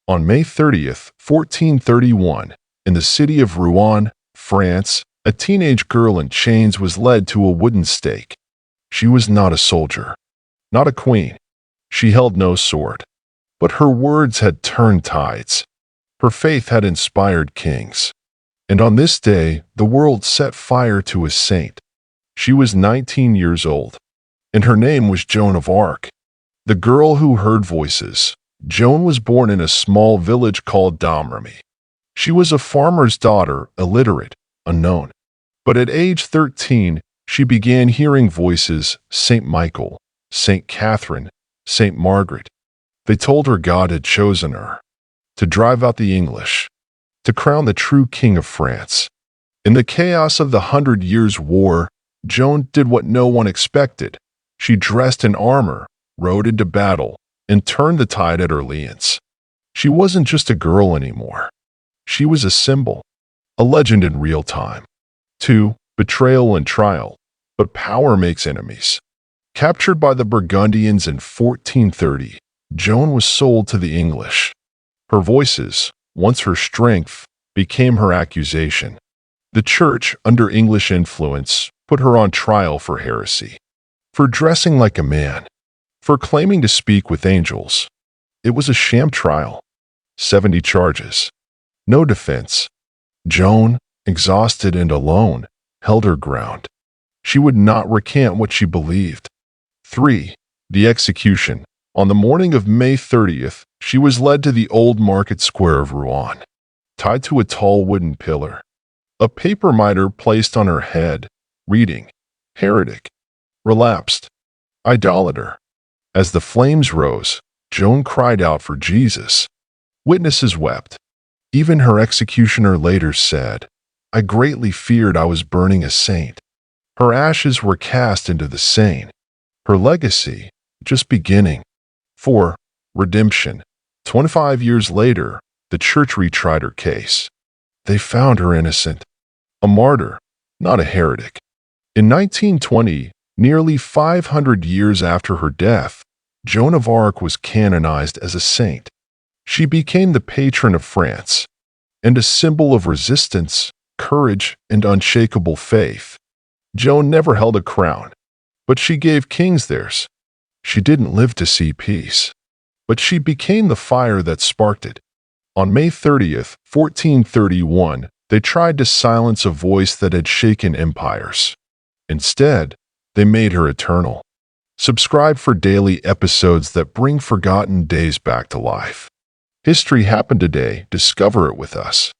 On May 30th, 1431, in the city of Rouen, France, a teenage girl in chains was led to a wooden stake. She was not a soldier, not a queen. She held no sword. But her words had turned tides. Her faith had inspired kings. And on this day, the world set fire to a saint. She was 19 years old, and her name was Joan of Arc, the girl who heard voices. Joan was born in a small village called Domremy. She was a farmer's daughter, illiterate, unknown. But at age 13, she began hearing voices: Saint Michael, Saint Catherine, Saint Margaret. They told her God had chosen her to drive out the English, to crown the true king of France. In the chaos of the 100 Years' War, Joan did what no one expected. She dressed in armor, rode into battle, and turned the tide at Orleans. She wasn't just a girl anymore. She was a symbol, a legend in real time. 2. Betrayal and trial. But power makes enemies. Captured by the Burgundians in 1430, Joan was sold to the English. Her voices, once her strength, became her accusation. The church, under English influence, put her on trial for heresy, for dressing like a man, for claiming to speak with angels. It was a sham trial. 70 charges. No defense. Joan, exhausted and alone, held her ground. She would not recant what she believed. 3. The execution. On the morning of May 30th, she was led to the old market square of Rouen, tied to a tall wooden pillar. A paper mitre placed on her head, reading, "Heretic, relapsed, idolater." As the flames rose, Joan cried out for Jesus. Witnesses wept. Even her executioner later said, "I greatly feared I was burning a saint." Her ashes were cast into the Seine. Her legacy, just beginning. 4. Redemption. 25 years later, the church retried her case. They found her innocent. A martyr, not a heretic. In 1920, nearly 500 years after her death, Joan of Arc was canonized as a saint. She became the patron of France, and a symbol of resistance, courage, and unshakable faith. Joan never held a crown, but she gave kings theirs. She didn't live to see peace, but she became the fire that sparked it. On May 30th, 1431, they tried to silence a voice that had shaken empires. Instead, they made her eternal. Subscribe for daily episodes that bring forgotten days back to life. History happened today. Discover it with us.